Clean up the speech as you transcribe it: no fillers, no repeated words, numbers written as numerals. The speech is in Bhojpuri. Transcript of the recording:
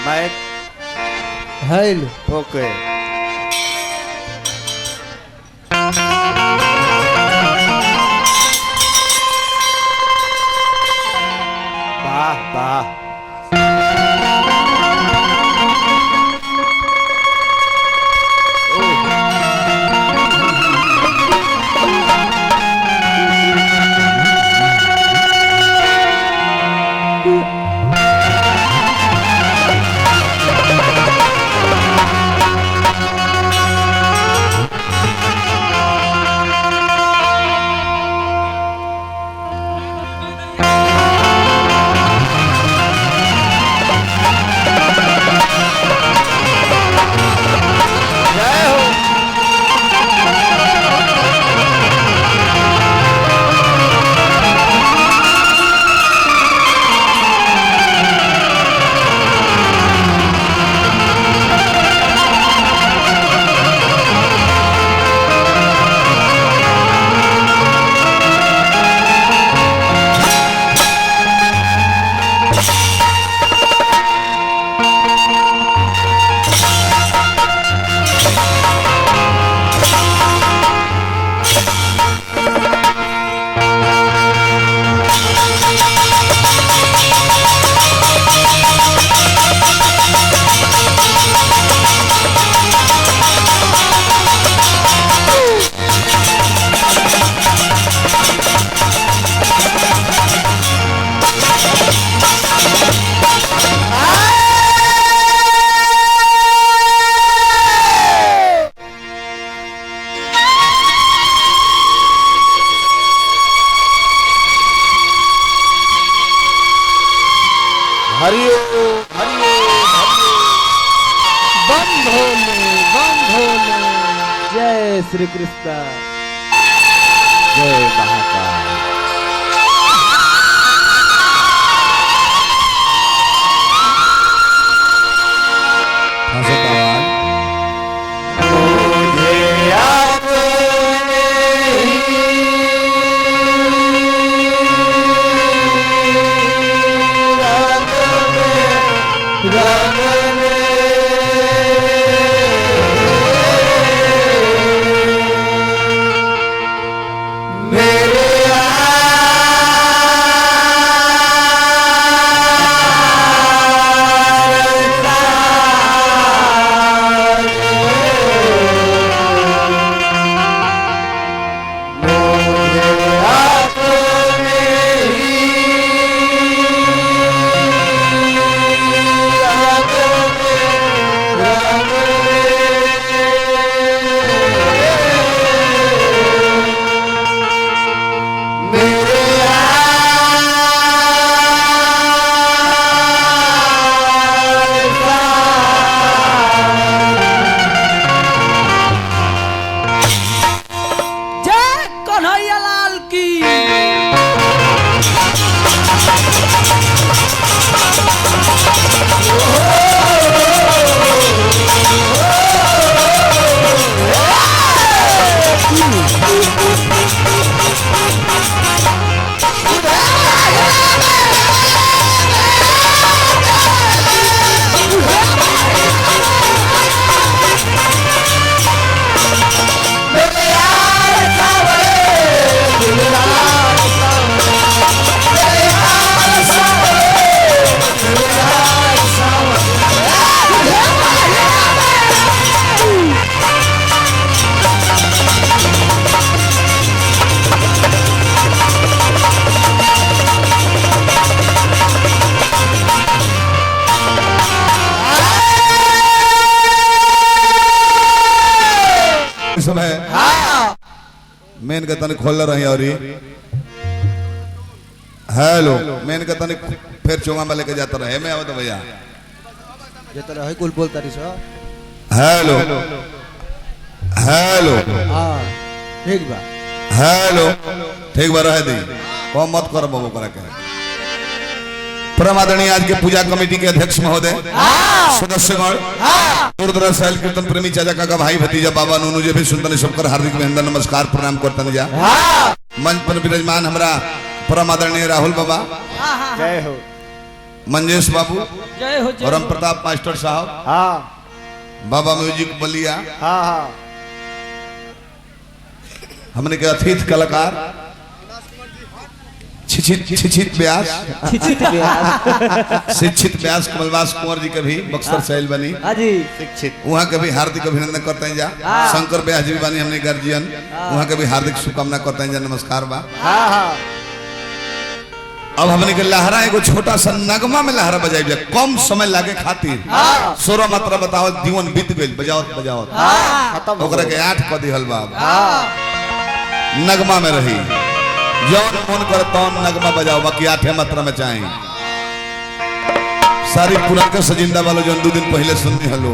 माइक हेल ओके वाह वाह जय श्री कृष्ण जय महाकाल समय मेन का तने खोल रही और हेलो मेन का तने फिर चोंगा में लेके जाता रहे मैं आवत भैया ये तो है कुल बोलता रही सो हेलो हेलो हां ठीक बा हेलो ठीक बा रह दी कम मत कर बाबू करा के परम आदरणीय आज के पूजा कमेटी के अध्यक्ष महोदय सदस्यगण दूर दराज शैल कीर्तन प्रेमी चाचा काका भाई भतीजा बाबा नूनू जी भी सुंदर सबकर हार्दिक अभिनंदन नमस्कार प्रणाम करतन जा मंच पर विराजमान हमरा परम आदरणीय राहुल बाबा जय हो मंजेश बाबू, जय हो राम प्रताप मास्टर साहब, हाँ बाबा म्यूजिक बलिया, हाँ हाँ हमने के अतिथि कलाकार शिक्षित व्यास शिक्षित बिहार शिक्षित व्यास कमलवास कुंवर जी के भी बक्सर शैल बनी, हाँ जी शिक्षित वहाँ के भी हार्दिक अभिनंदन करते हैं जा। शंकर व्यास जी भी बनी हमने गार्जियन, वहाँ के भी हार्दिक शुभकामना करते हैं जा। नमस्कार बा। हाँ हाँ अब हमने के लहरा एगो छोटा सा नगमा में लहरा बजाई जाए, कम समय लागे खातिर। सोलह मात्रा बताओ, जीवन बीत गई, बजाओ बजाओ खत्म ओकरा के 8 क दिहल बा। हाँ नगमा में रही, जौन मन कर तौन नगमा बजाओ, बाकी 8 मात्रा में चाहे। सारी पुराने सजिंदा वालों जो 2 दिन पहले सुननी हलो